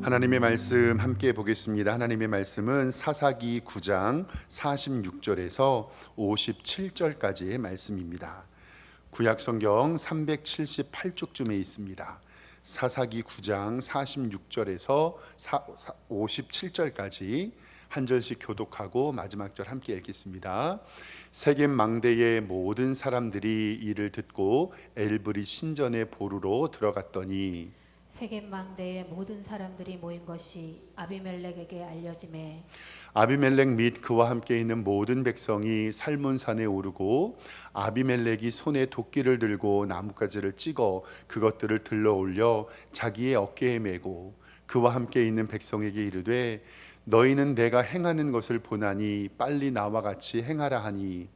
하나님의 말씀 함께 보겠습니다. 하나님의 말씀은 사사기 9장 46절에서 57절까지의 말씀입니다. 구약 성경 378쪽쯤에 있습니다. 사사기 9장 46절에서 57절까지 한 절씩 교독하고 마지막 절 함께 읽겠습니다. 세겜 망대의 모든 사람들이 이를 듣고 엘브리 신전의 보루로 들어갔더니 세겜 망대의 모든 사람들이 모인 것이 아비멜렉에게 알려지매 아비멜렉 및 그와 함께 있는 모든 백성이 살몬산에 오르고 아비멜렉이 손에 도끼를 들고 나뭇가지를 찍어 그것들을 들러 올려 자기의 어깨에 메고 그와 함께 있는 백성에게 이르되 너희는 내가 행하는 것을 보나니 빨리 나와 같이 행하라 하니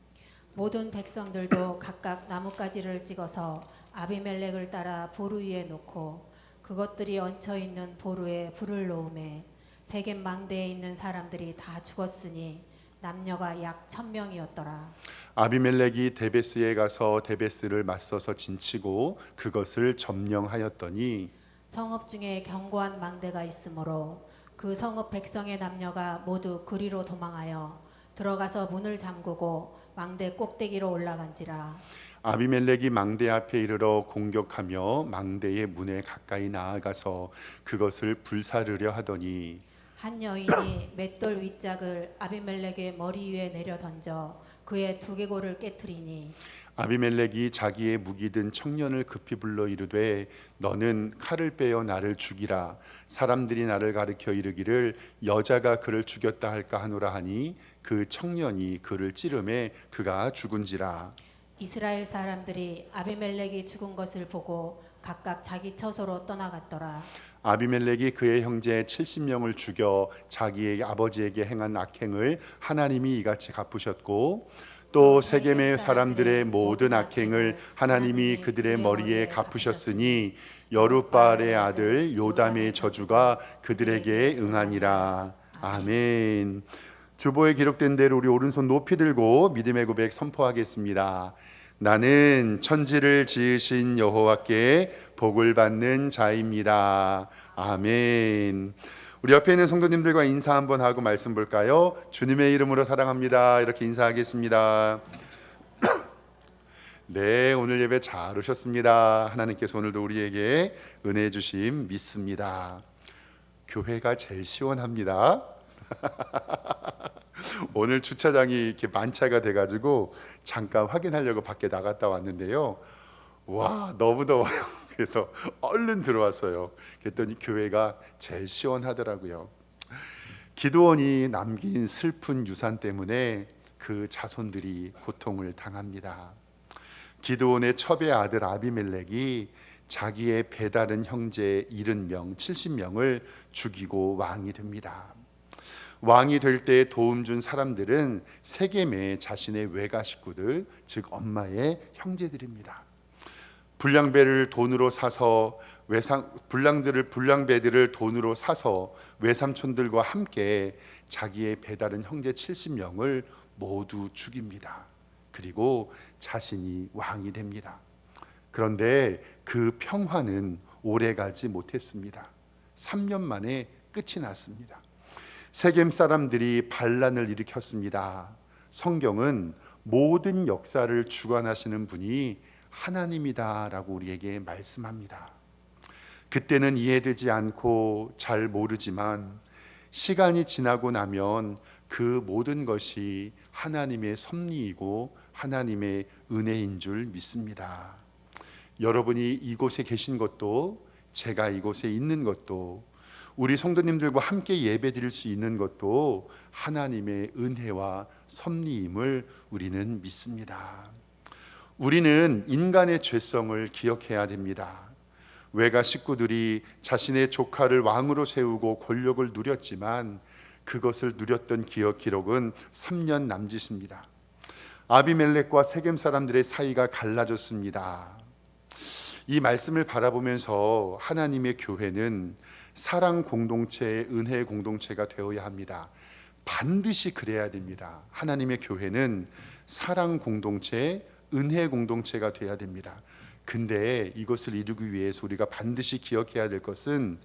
모든 백성들도 각각 나뭇가지를 찍어서 아비멜렉을 따라 보루 위에 놓고 그것들이 얹혀 있는 보루에 불을 놓음에 세겜 망대에 있는 사람들이 다 죽었으니 남녀가 약 1000명이었더라. 아비멜렉이 데베스에 가서 데베스를 맞서서 진치고 그것을 점령하였더니 성읍 중에 견고한 망대가 있으므로 그 성읍 백성의 남녀가 모두 그리로 도망하여 들어가서 문을 잠그고 망대 꼭대기로 올라간지라. 아비멜렉이 망대 앞에 이르러 공격하며 망대의 문에 가까이 나아가서 그것을 불사르려 하더니 한 여인이 맷돌 윗짝을 아비멜렉의 머리 위에 내려 던져 그의 두개골을 깨트리니 아비멜렉이 자기의 무기 든 청년을 급히 불러 이르되 너는 칼을 빼어 나를 죽이라 사람들이 나를 가리켜 이르기를 여자가 그를 죽였다 할까 하노라 하니 그 청년이 그를 찌르매 그가 죽은지라. 이스라엘 사람들이 아비멜렉이 죽은 것을 보고 각각 자기 처소로 떠나갔더라. 아비멜렉이 그의 형제 70명을 죽여 자기의 아버지에게 행한 악행을 하나님이 이같이 갚으셨고 또 세겜의 사람들의 모든 악행을 하나님이 그들의 머리에 갚으셨으니 여룻바알의 아들 요담의 저주가 그들에게 응하니라. 아멘. 주보에 기록된 대로 우리 오른손 높이 들고 믿음의 고백 선포하겠습니다. 나는 천지를 지으신 여호와께 복을 받는 자입니다. 아멘. 우리 옆에 있는 성도님들과 인사 한번 하고 말씀 볼까요? 주님의 이름으로 사랑합니다. 이렇게 인사하겠습니다. 네, 오늘 예배 잘 오셨습니다. 하나님께서 오늘도 우리에게 은혜 주심 믿습니다. 교회가 제일 시원합니다. 오늘 주차장이 이렇게 만차가 돼가지고 잠깐 확인하려고 밖에 나갔다 왔는데요. 와, 너무 더워요. 그래서 얼른 들어왔어요. 그랬더니 교회가 제일 시원하더라고요. 기드온이 남긴 슬픈 유산 때문에 그 자손들이 고통을 당합니다. 기드온의 첩의 아들 아비멜렉이 자기의 배다른 형제 70명, 70명을 죽이고 왕이 됩니다. 왕이 될 때 도움 준 사람들은 세겜의 자신의 외가 식구들, 즉 엄마의 형제들입니다. 불량배를 돈으로 사서 불량배들을 돈으로 사서 외삼촌들과 함께 자기의 배다른 형제 70명을 모두 죽입니다. 그리고 자신이 왕이 됩니다. 그런데 그 평화는 오래가지 못했습니다. 3년 만에 끝이 났습니다. 세겜 사람들이 반란을 일으켰습니다. 성경은 모든 역사를 주관하시는 분이 하나님이다라고 우리에게 말씀합니다. 그때는 이해되지 않고 잘 모르지만 시간이 지나고 나면 그 모든 것이 하나님의 섭리이고 하나님의 은혜인 줄 믿습니다. 여러분이 이곳에 계신 것도 제가 이곳에 있는 것도 우리 성도님들과 함께 예배드릴 수 있는 것도 하나님의 은혜와 섭리임을 우리는 믿습니다. 우리는 인간의 죄성을 기억해야 됩니다. 외가 식구들이 자신의 조카를 왕으로 세우고 권력을 누렸지만 그것을 누렸던 기록은 3년 남짓입니다. 아비멜렉과 세겜 사람들의 사이가 갈라졌습니다. 이 말씀을 바라보면서 하나님의 교회는 사랑 공동체의 은혜 공동체가 되어야 합니다. 반드시 그래야 됩니다. 하나님의 교회는 사랑 공동체, 은혜 공동체가 되어야 됩니다. 근데 이것을 이루기 위해서 우리가 반드시 기억해야 될 것은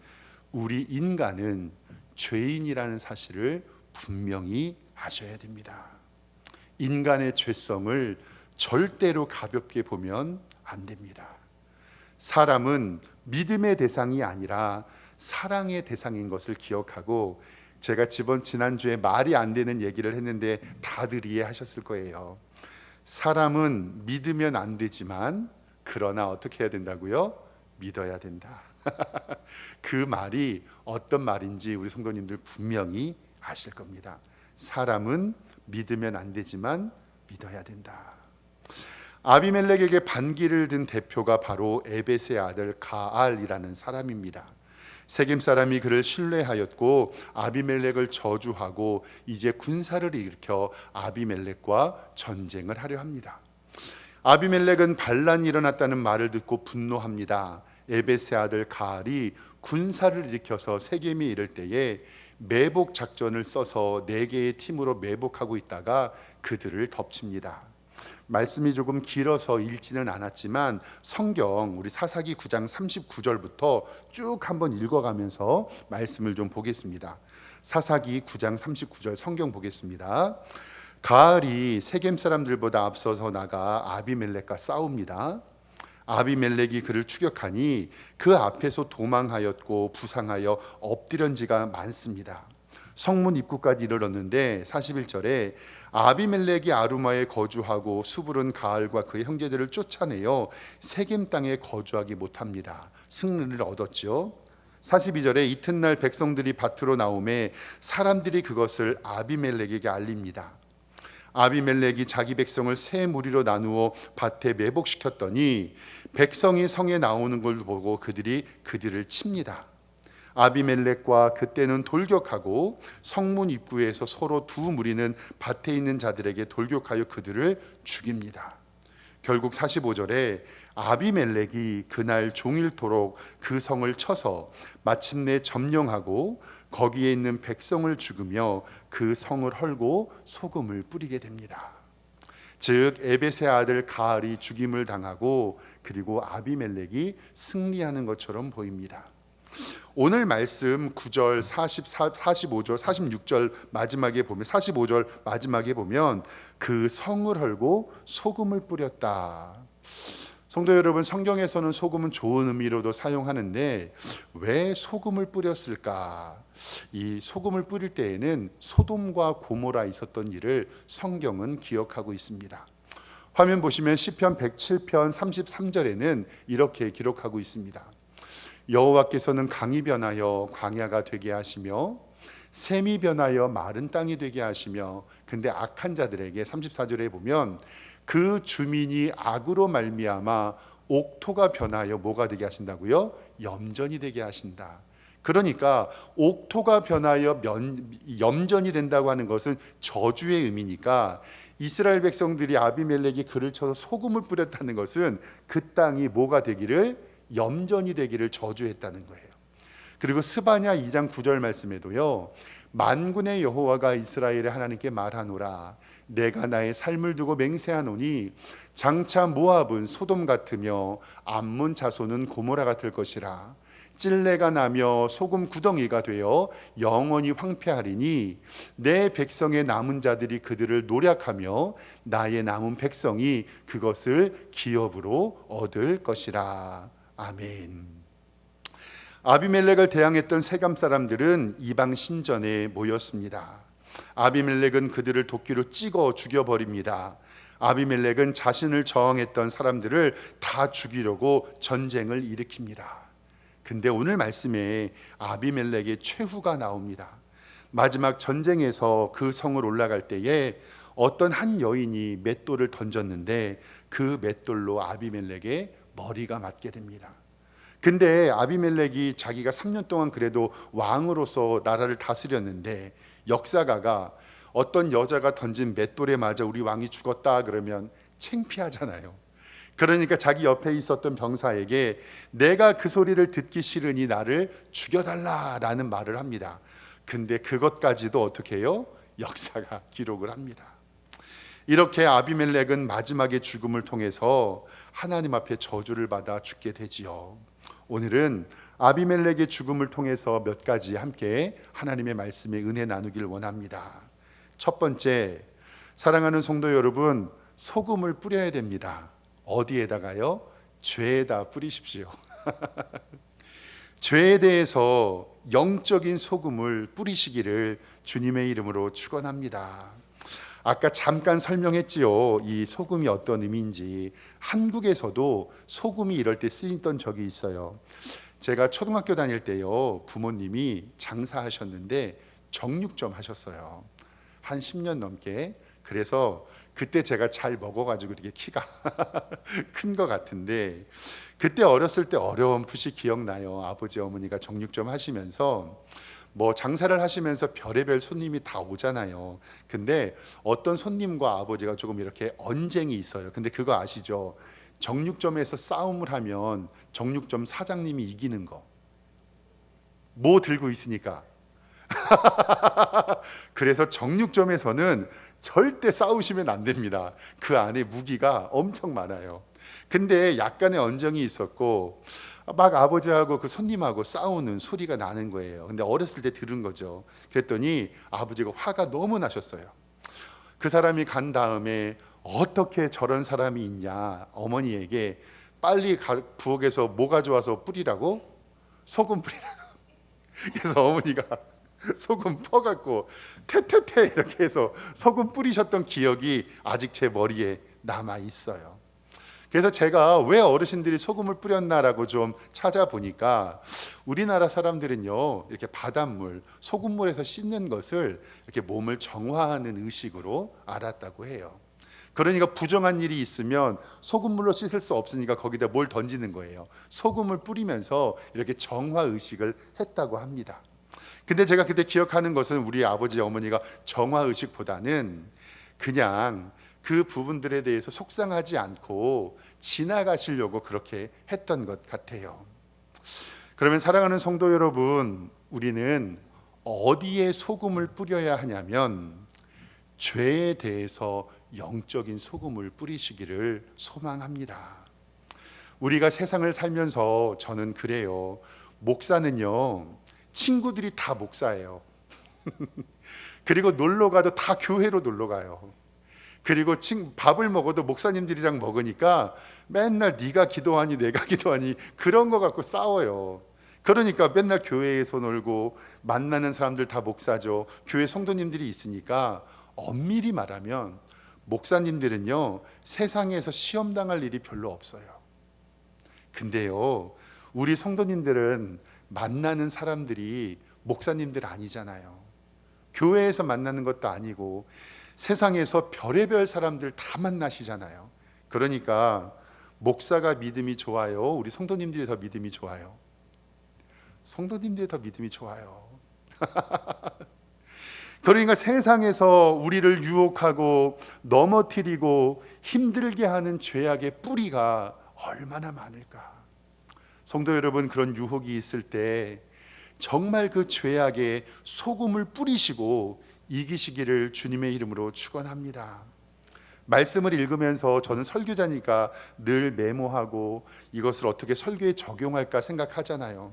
우리 인간은 죄인이라는 사실을 분명히 아셔야 됩니다. 인간의 죄성을 절대로 가볍게 보면 안 됩니다. 사람은 믿음의 대상이 아니라 사랑의 대상인 것을 기억하고, 제가 지난주에 말이 안 되는 얘기를 했는데 다들 이해하셨을 거예요. 사람은 믿으면 안 되지만 그러나 어떻게 해야 된다고요? 믿어야 된다. 그 말이 어떤 말인지 우리 성도님들 분명히 아실 겁니다. 사람은 믿으면 안 되지만 믿어야 된다. 아비멜렉에게 반기를 든 대표가 바로 에벳의 아들 가알이라는 사람입니다. 세겜 사람이 그를 신뢰하였고 아비멜렉을 저주하고 이제 군사를 일으켜 아비멜렉과 전쟁을 하려 합니다. 아비멜렉은 반란이 일어났다는 말을 듣고 분노합니다. 에벳의 아들 가알이 군사를 일으켜서 세겜에 이를 때에 매복 작전을 써서 4개의 팀으로 매복하고 있다가 그들을 덮칩니다. 말씀이 조금 길어서 읽지는 않았지만 성경 우리 사사기 9장 39절부터 쭉 한번 읽어가면서 말씀을 좀 보겠습니다. 사사기 9장 39절 성경 보겠습니다. 가알이 세겜 사람들보다 앞서서 나가 아비멜렉과 싸웁니다. 아비멜렉이 그를 추격하니 그 앞에서 도망하였고 부상하여 엎드린 지가 많습니다. 성문 입구까지 이르렀는데 41절에 아비멜렉이 아루마에 거주하고 수부른 가알과 그의 형제들을 쫓아내어 세겜 땅에 거주하기 못합니다. 승리를 얻었죠. 42절에 이튿날 백성들이 밭으로 나오매 사람들이 그것을 아비멜렉에게 알립니다. 아비멜렉이 자기 백성을 세 무리로 나누어 밭에 매복시켰더니 백성이 성에 나오는 걸 보고 그들을 칩니다. 아비멜렉과 그때는 돌격하고 성문 입구에서 서로 두 무리는 밭에 있는 자들에게 돌격하여 그들을 죽입니다. 결국 45절에 아비멜렉이 그날 종일토록 그 성을 쳐서 마침내 점령하고 거기에 있는 백성을 죽이며 그 성을 헐고 소금을 뿌리게 됩니다. 즉 에벳의 아들 가알이 죽임을 당하고 그리고 아비멜렉이 승리하는 것처럼 보입니다. 오늘 말씀 9절, 45절, 46절 마지막에 보면 45절 마지막에 보면 그 성을 헐고 소금을 뿌렸다. 성도 여러분, 성경에서는 소금은 좋은 의미로도 사용하는데 왜 소금을 뿌렸을까? 이 소금을 뿌릴 때에는 소돔과 고모라 있었던 일을 성경은 기억하고 있습니다. 화면 보시면 시편 107편 33절에는 이렇게 기록하고 있습니다. 여호와께서는 강이 변하여 광야가 되게 하시며 샘이 변하여 마른 땅이 되게 하시며, 근데 악한 자들에게 34절에 보면 그 주민이 악으로 말미암아 옥토가 변하여 뭐가 되게 하신다고요? 염전이 되게 하신다. 그러니까 옥토가 변하여 염전이 된다고 하는 것은 저주의 의미니까 이스라엘 백성들이 아비멜렉이 그를 쳐서 소금을 뿌렸다는 것은 그 땅이 뭐가 되기를, 염전이 되기를 저주했다는 거예요. 그리고 스바냐 2장 9절 말씀에도요, 만군의 여호와가 이스라엘의 하나님께 말하노라, 내가 나의 삶을 두고 맹세하노니 장차 모압은 소돔 같으며 암몬 자손은 고모라 같을 것이라. 찔레가 나며 소금 구덩이가 되어 영원히 황폐하리니 내 백성의 남은 자들이 그들을 노략하며 나의 남은 백성이 그것을 기업으로 얻을 것이라. 아멘. 아비멜렉을 대항했던 세겜 사람들은 이방 신전에 모였습니다. 아비멜렉은 그들을 도끼로 찍어 죽여버립니다. 아비멜렉은 자신을 저항했던 사람들을 다 죽이려고 전쟁을 일으킵니다. 근데 오늘 말씀에 아비멜렉의 최후가 나옵니다. 마지막 전쟁에서 그 성을 올라갈 때에 어떤 한 여인이 맷돌을 던졌는데 그 맷돌로 아비멜렉의 머리가 맞게 됩니다. 근데 아비멜렉이 자기가 3년 동안 그래도 왕으로서 나라를 다스렸는데 역사가가 어떤 여자가 던진 맷돌에 맞아 우리 왕이 죽었다 그러면 창피하잖아요. 그러니까 자기 옆에 있었던 병사에게 내가 그 소리를 듣기 싫으니 나를 죽여달라라는 말을 합니다. 근데 그것까지도 어떻게 해요? 역사가 기록을 합니다. 이렇게 아비멜렉은 마지막의 죽음을 통해서 하나님 앞에 저주를 받아 죽게 되지요. 오늘은 아비멜렉의 죽음을 통해서 몇 가지 함께 하나님의 말씀에 은혜 나누길 원합니다. 첫 번째, 사랑하는 성도 여러분, 소금을 뿌려야 됩니다. 어디에다가요? 죄에다 뿌리십시오. 죄에 대해서 영적인 소금을 뿌리시기를 주님의 이름으로 축원합니다. 아까 잠깐 설명했지요. 이 소금이 어떤 의미인지. 한국에서도 소금이 이럴 때 쓰이던 적이 있어요. 제가 초등학교 다닐 때요, 부모님이 장사하셨는데 정육점 하셨어요. 한 10년 넘게. 그래서 그때 제가 잘 먹어가지고 이렇게 키가 큰 것 같은데, 그때 어렸을 때 어렴풋이 기억나요. 아버지 어머니가 정육점 하시면서 뭐 장사를 하시면서 별의별 손님이 다 오잖아요. 근데 어떤 손님과 아버지가 조금 이렇게 언쟁이 있어요. 근데 그거 아시죠? 정육점에서 싸움을 하면 정육점 사장님이 이기는 거. 뭐 들고 있으니까. 그래서 정육점에서는 절대 싸우시면 안 됩니다. 그 안에 무기가 엄청 많아요. 근데 약간의 언쟁이 있었고 막 아버지하고 그 손님하고 싸우는 소리가 나는 거예요. 근데 어렸을 때 들은 거죠. 그랬더니 아버지가 화가 너무 나셨어요. 그 사람이 간 다음에 어떻게 저런 사람이 있냐, 어머니에게 빨리 부엌에서 뭐 가져와서 뿌리라고? 소금 뿌리라고. 그래서 어머니가 소금 퍼갖고 태태태 이렇게 해서 소금 뿌리셨던 기억이 아직 제 머리에 남아 있어요. 그래서 제가 왜 어르신들이 소금을 뿌렸나라고 좀 찾아보니까 우리나라 사람들은요, 이렇게 바닷물, 소금물에서 씻는 것을 이렇게 몸을 정화하는 의식으로 알았다고 해요. 그러니까 부정한 일이 있으면 소금물로 씻을 수 없으니까 거기다 뭘 던지는 거예요. 소금을 뿌리면서 이렇게 정화 의식을 했다고 합니다. 근데 제가 그때 기억하는 것은 우리 아버지 어머니가 정화 의식보다는 그냥 그 부분들에 대해서 속상하지 않고 지나가시려고 그렇게 했던 것 같아요. 그러면 사랑하는 성도 여러분, 우리는 어디에 소금을 뿌려야 하냐면 죄에 대해서 영적인 소금을 뿌리시기를 소망합니다. 우리가 세상을 살면서 저는 그래요. 목사는요, 친구들이 다 목사예요. 그리고 놀러 가도 다 교회로 놀러 가요. 그리고 밥을 먹어도 목사님들이랑 먹으니까 맨날 네가 기도하니 내가 기도하니 그런 거 갖고 싸워요. 그러니까 맨날 교회에서 놀고 만나는 사람들 다 목사죠. 교회 성도님들이 있으니까 엄밀히 말하면 목사님들은요, 세상에서 시험 당할 일이 별로 없어요. 근데요, 우리 성도님들은 만나는 사람들이 목사님들 아니잖아요. 교회에서 만나는 것도 아니고 세상에서 별의별 사람들 다 만나시잖아요. 그러니까 목사가 믿음이 좋아요? 우리 성도님들이 더 믿음이 좋아요? 성도님들이 더 믿음이 좋아요. 그러니까 세상에서 우리를 유혹하고 넘어뜨리고 힘들게 하는 죄악의 뿌리가 얼마나 많을까. 성도 여러분, 그런 유혹이 있을 때 정말 그 죄악에 소금을 뿌리시고 이기시기를 주님의 이름으로 축원합니다. 말씀을 읽으면서 저는 설교자니까 늘 메모하고 이것을 어떻게 설교에 적용할까 생각하잖아요.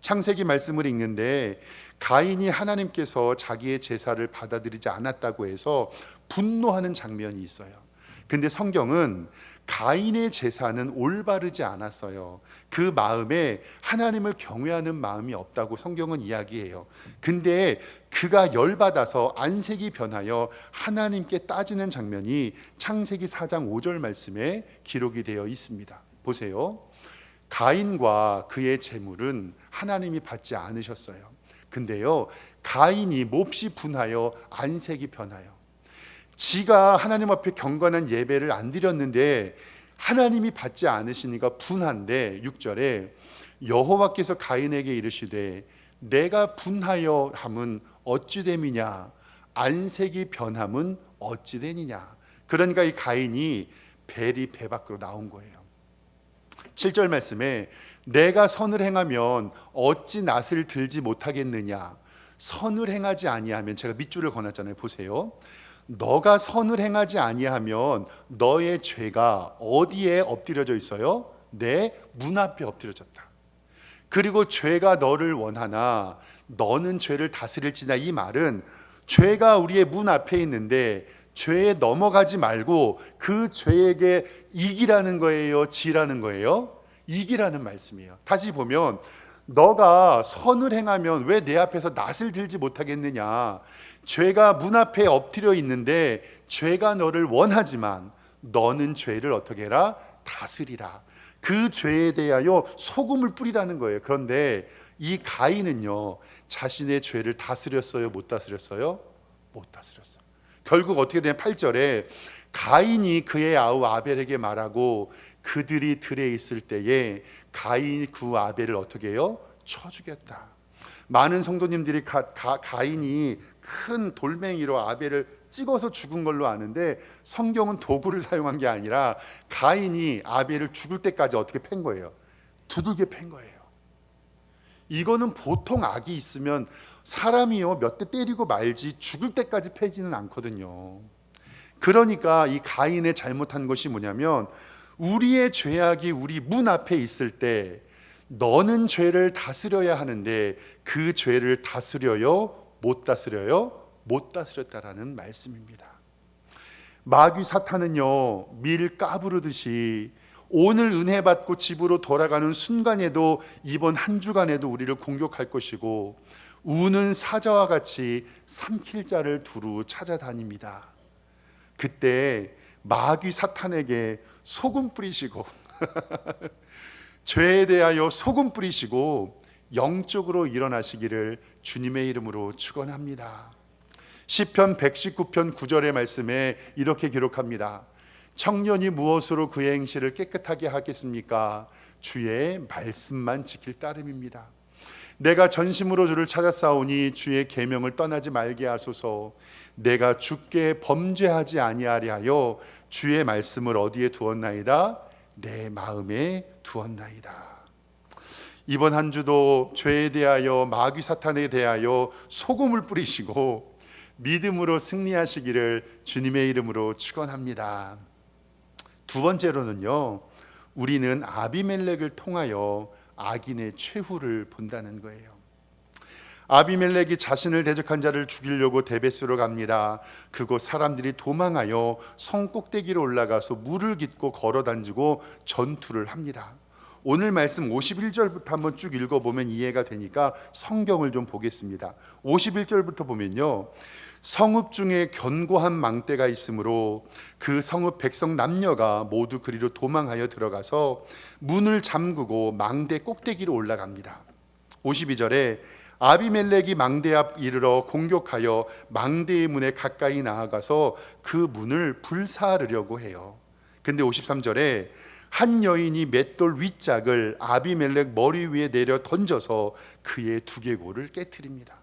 창세기 말씀을 읽는데 가인이 하나님께서 자기의 제사를 받아들이지 않았다고 해서 분노하는 장면이 있어요. 근데 성경은 가인의 제사는 올바르지 않았어요. 그 마음에 하나님을 경외하는 마음이 없다고 성경은 이야기해요. 근데 그가 열받아서 안색이 변하여 하나님께 따지는 장면이 창세기 4장 5절 말씀에 기록이 되어 있습니다. 보세요. 가인과 그의 재물은 하나님이 받지 않으셨어요. 근데요, 가인이 몹시 분하여 안색이 변하여 지가 하나님 앞에 경건한 예배를 안 드렸는데 하나님이 받지 않으시니까 분한데 6절에 여호와께서 가인에게 이르시되 내가 분하여 함은 어찌 됨이냐 안색이 변함은 어찌 되느냐. 그러니까 이 가인이 벨이 배 밖으로 나온 거예요. 7절 말씀에 내가 선을 행하면 어찌 낫을 들지 못하겠느냐. 선을 행하지 아니하면, 제가 밑줄을 그어놨잖아요. 보세요. 너가 선을 행하지 아니하면 너의 죄가 어디에 엎드려져 있어요? 내 문 앞에 엎드려졌다. 그리고 죄가 너를 원하나 너는 죄를 다스릴지나. 이 말은 죄가 우리의 문 앞에 있는데 죄에 넘어가지 말고 그 죄에게 이기라는 거예요, 지라는 거예요? 이기라는 말씀이에요. 다시 보면 너가 선을 행하면 왜 내 앞에서 낫을 들지 못하겠느냐. 죄가 문 앞에 엎드려 있는데 죄가 너를 원하지만 너는 죄를 어떻게 해라? 다스리라. 그 죄에 대하여 소금을 뿌리라는 거예요. 그런데 이 가인은요, 자신의 죄를 다스렸어요? 못 다스렸어요? 못 다스렸어요. 결국 어떻게 되냐, 8절에 가인이 그의 아우 아벨에게 말하고 그들이 들에 있을 때에 가인이 그 아벨을 어떻게 해요? 쳐 죽였다. 많은 성도님들이 가인이 큰 돌멩이로 아벨을 찍어서 죽은 걸로 아는데, 성경은 도구를 사용한 게 아니라 가인이 아벨을 죽을 때까지 어떻게 팬 거예요? 두들겨 팬 거예요. 이거는 보통 악이 있으면 사람이요 몇 대 때리고 말지 죽을 때까지 패지는 않거든요. 그러니까 이 가인의 잘못한 것이 뭐냐면, 우리의 죄악이 우리 문 앞에 있을 때 너는 죄를 다스려야 하는데 그 죄를 다스려요? 못 다스려요? 못 다스렸다라는 말씀입니다. 마귀 사탄은요, 밀 까부르듯이 오늘 은혜 받고 집으로 돌아가는 순간에도, 이번 한 주간에도 우리를 공격할 것이고, 우는 사자와 같이 삼킬 자를 두루 찾아다닙니다. 그때 마귀 사탄에게 소금 뿌리시고 죄에 대하여 소금 뿌리시고 영적으로 일어나시기를 주님의 이름으로 축원합니다. 시편 119편 9절의 말씀에 이렇게 기록합니다. 청년이 무엇으로 그의 행실을 깨끗하게 하겠습니까? 주의 말씀만 지킬 따름입니다. 내가 전심으로 주를 찾았사오니 주의 계명을 떠나지 말게 하소서. 내가 주께 범죄하지 아니하리 하여 주의 말씀을 어디에 두었나이다? 내 마음에 두었나이다. 이번 한 주도 죄에 대하여, 마귀 사탄에 대하여 소금을 뿌리시고 믿음으로 승리하시기를 주님의 이름으로 축원합니다. 두 번째로는요, 우리는 아비멜렉을 통하여 악인의 최후를 본다는 거예요. 아비멜렉이 자신을 대적한 자를 죽이려고 데베스로 갑니다. 그곳 사람들이 도망하여 성 꼭대기로 올라가서 물을 깃고 걸어 다니고 전투를 합니다. 오늘 말씀 51절부터 한번 쭉 읽어보면 이해가 되니까 성경을 좀 보겠습니다. 51절부터 보면요, 성읍 중에 견고한 망대가 있으므로 그 성읍 백성 남녀가 모두 그리로 도망하여 들어가서 문을 잠그고 망대 꼭대기로 올라갑니다. 52절에 아비멜렉이 망대 앞 이르러 공격하여 망대의 문에 가까이 나아가서 그 문을 불사르려고 해요. 근데 53절에 한 여인이 맷돌 윗짝을 아비멜렉 머리 위에 내려 던져서 그의 두개골을 깨트립니다.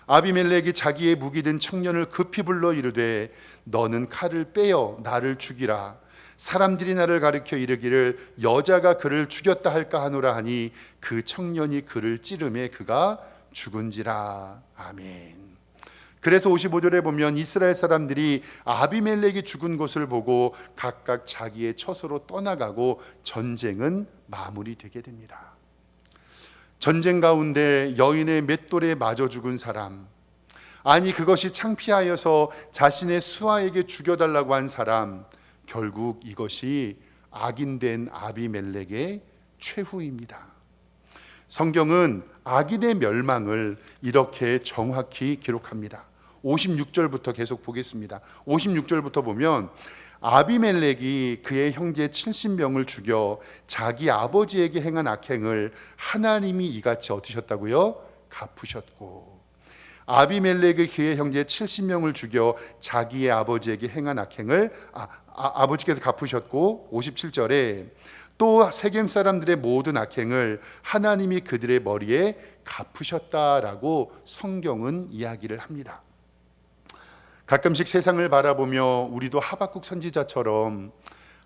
아비멜렉이 자기의 무기 든 청년을 급히 불러 이르되 너는 칼을 빼어 나를 죽이라. 사람들이 나를 가리켜 이르기를 여자가 그를 죽였다 할까 하노라 하니 그 청년이 그를 찌르매 그가 죽은지라. 아멘. 그래서 55절에 보면 이스라엘 사람들이 아비멜렉이 죽은 것을 보고 각각 자기의 처소로 떠나가고 전쟁은 마무리되게 됩니다. 전쟁 가운데 여인의 맷돌에 맞아 죽은 사람, 아니 그것이 창피하여서 자신의 수하에게 죽여달라고 한 사람, 결국 이것이 악인된 아비멜렉의 최후입니다. 성경은 악인의 멸망을 이렇게 정확히 기록합니다. 56절부터 계속 보겠습니다. 56절부터 보면 아비멜렉이 그의 형제 70명을 죽여 자기 아버지에게 행한 악행을 하나님이 이같이 어떠셨다고요? 갚으셨고, 아비멜렉이 그의 형제 70명을 죽여 자기의 아버지에게 행한 악행을 아버지께서 갚으셨고, 57절에 또 세겜 사람들의 모든 악행을 하나님이 그들의 머리에 갚으셨다라고 성경은 이야기를 합니다. 가끔씩 세상을 바라보며 우리도 하박국 선지자처럼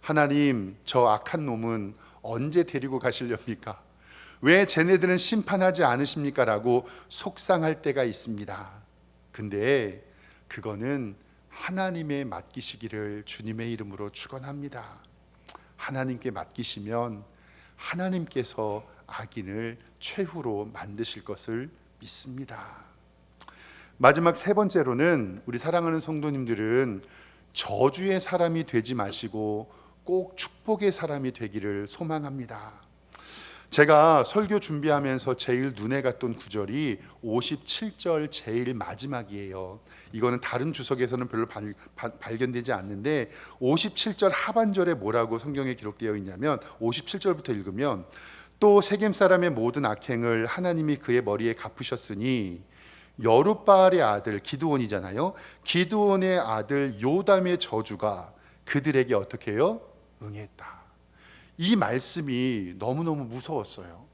하나님, 저 악한 놈은 언제 데리고 가시렵니까? 왜 쟤네들은 심판하지 않으십니까? 라고 속상할 때가 있습니다. 근데 그거는 하나님의 맡기시기를 주님의 이름으로 축원합니다. 하나님께 맡기시면 하나님께서 악인을 최후로 만드실 것을 믿습니다. 마지막 세 번째로는 우리 사랑하는 성도님들은 저주의 사람이 되지 마시고 꼭 축복의 사람이 되기를 소망합니다. 제가 설교 준비하면서 제일 눈에 갔던 구절이 57절 제일 마지막이에요. 이거는 다른 주석에서는 별로 발견되지 않는데 57절 하반절에 뭐라고 성경에 기록되어 있냐면 57절부터 읽으면 또 세겜 사람의 모든 악행을 하나님이 그의 머리에 갚으셨으니 여룻바알의 아들 기드온이잖아요. 기드온의 아들 요담의 저주가 그들에게 어떻게 해요? 응했다. 이 말씀이 너무너무 무서웠어요.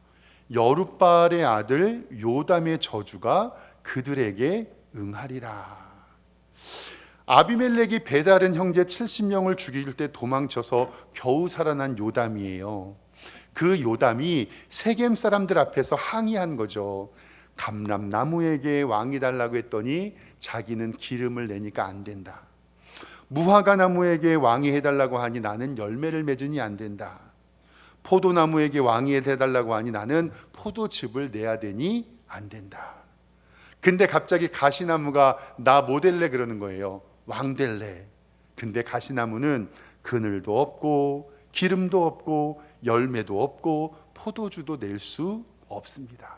여룻바알의 아들 요담의 저주가 그들에게 응하리라. 아비멜렉이 배다른 형제 70명을 죽일 때 도망쳐서 겨우 살아난 요담이에요. 그 요담이 세겜 사람들 앞에서 항의한 거죠. 감람나무에게 왕이 달라고 했더니 자기는 기름을 내니까 안 된다. 무화과 나무에게 왕이 해달라고 하니 나는 열매를 맺으니 안 된다. 포도나무에게 왕이 해달라고 하니 나는 포도즙을 내야 되니 안 된다. 근데 갑자기 가시나무가 나 뭐 될래 그러는 거예요. 왕 될래. 근데 가시나무는 그늘도 없고 기름도 없고 열매도 없고 포도주도 낼 수 없습니다.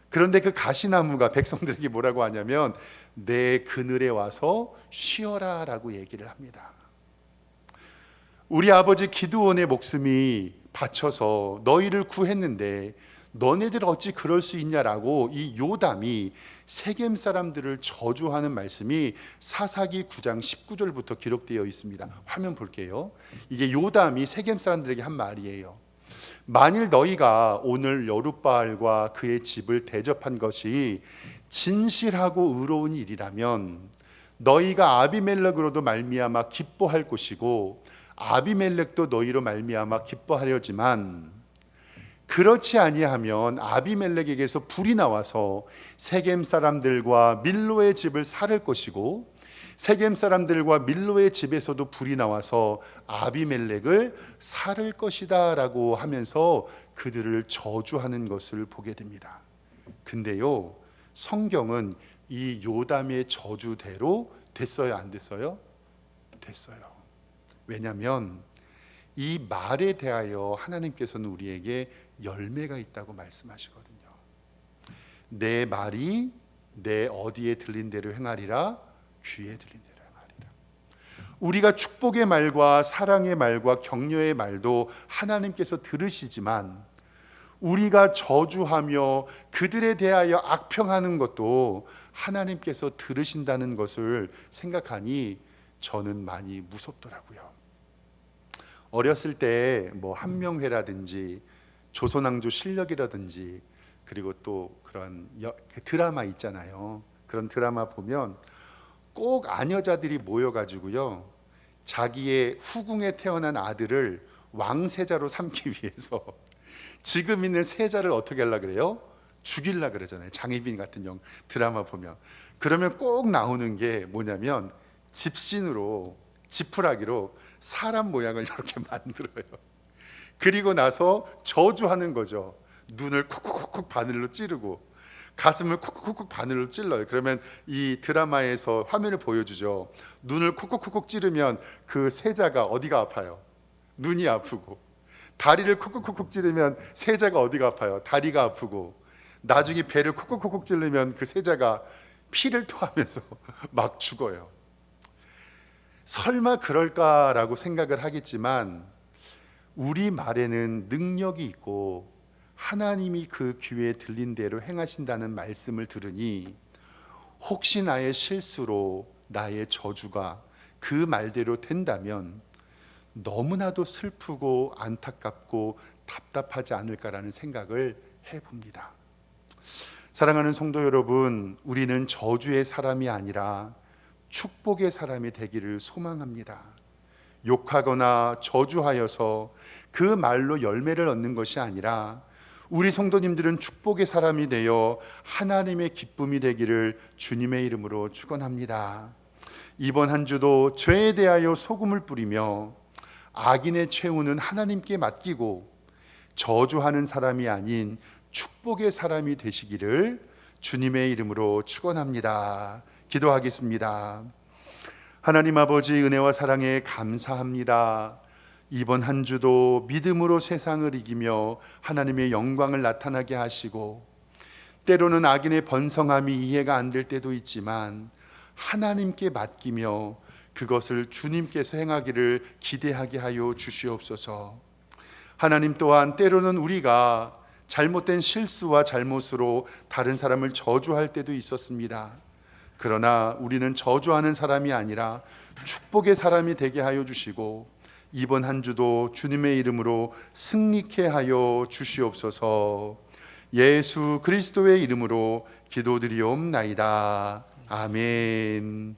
그런데 그 가시나무가 백성들에게 뭐라고 하냐면 내 그늘에 와서 쉬어라 라고 얘기를 합니다. 우리 아버지 기드온의 목숨이 바쳐서 너희를 구했는데 너네들 어찌 그럴 수 있냐라고 이 요담이 세겜 사람들을 저주하는 말씀이 사사기 9장 19절부터 기록되어 있습니다. 화면 볼게요. 이게 요담이 세겜 사람들에게 한 말이에요. 만일 너희가 오늘 여룻바알과 그의 집을 대접한 것이 진실하고 의로운 일이라면 너희가 아비멜렉으로도 말미암아 기뻐할 것이고 아비멜렉도 너희로 말미암아 기뻐하려지만 그렇지 아니하면 아비멜렉에게서 불이 나와서 세겜 사람들과 밀로의 집을 살을 것이고 세겜 사람들과 밀로의 집에서도 불이 나와서 아비멜렉을 살을 것이다 라고 하면서 그들을 저주하는 것을 보게 됩니다. 근데요, 성경은 이 요담의 저주대로 됐어요, 안 됐어요? 됐어요. 왜냐하면 이 말에 대하여 하나님께서는 우리에게 열매가 있다고 말씀하시거든요. 내 말이 내 어디에 들린 대로 행하리라, 귀에 들린 대로 행하리라. 우리가 축복의 말과 사랑의 말과 격려의 말도 하나님께서 들으시지만 우리가 저주하며 그들에 대하여 악평하는 것도 하나님께서 들으신다는 것을 생각하니 저는 많이 무섭더라고요. 어렸을 때 뭐 한명회라든지 조선왕조 실력이라든지 그리고 또 그런 드라마 있잖아요. 그런 드라마 보면 꼭 아녀자들이 모여가지고요, 자기의 후궁에 태어난 아들을 왕세자로 삼기 위해서 지금 있는 세자를 어떻게 하려고 그래요? 죽이려고 그러잖아요. 장희빈 같은 드라마 보면. 그러면 꼭 나오는 게 뭐냐면 집신으로, 지푸라기로 사람 모양을 이렇게 만들어요. 그리고 나서 저주하는 거죠. 눈을 콕콕콕 바늘로 찌르고 가슴을 콕콕콕 바늘로 찔러요. 그러면 이 드라마에서 화면을 보여주죠. 눈을 콕콕콕 찌르면 그 세자가 어디가 아파요? 눈이 아프고, 다리를 콕콕콕 찌르면 세자가 어디가 아파요? 다리가 아프고, 나중에 배를 콕콕콕 찌르면 그 세자가 피를 토하면서 막 죽어요. 설마 그럴까라고 생각을 하겠지만 우리 말에는 능력이 있고 하나님이 그 귀에 들린 대로 행하신다는 말씀을 들으니 혹시 나의 실수로 나의 저주가 그 말대로 된다면 너무나도 슬프고 안타깝고 답답하지 않을까라는 생각을 해봅니다. 사랑하는 성도 여러분, 우리는 저주의 사람이 아니라 축복의 사람이 되기를 소망합니다. 욕하거나 저주하여서 그 말로 열매를 얻는 것이 아니라 우리 성도님들은 축복의 사람이 되어 하나님의 기쁨이 되기를 주님의 이름으로 축원합니다. 이번 한 주도 죄에 대하여 소금을 뿌리며 악인의 최후는 하나님께 맡기고 저주하는 사람이 아닌 축복의 사람이 되시기를 주님의 이름으로 축원합니다. 기도하겠습니다. 하나님 아버지, 은혜와 사랑에 감사합니다. 이번 한 주도 믿음으로 세상을 이기며 하나님의 영광을 나타나게 하시고, 때로는 악인의 번성함이 이해가 안 될 때도 있지만 하나님께 맡기며 그것을 주님께서 행하기를 기대하게 하여 주시옵소서. 하나님 또한 때로는 우리가 잘못된 실수와 잘못으로 다른 사람을 저주할 때도 있었습니다. 그러나 우리는 저주하는 사람이 아니라 축복의 사람이 되게 하여 주시고, 이번 한 주도 주님의 이름으로 승리케 하여 주시옵소서. 예수 그리스도의 이름으로 기도드리옵나이다. 아멘.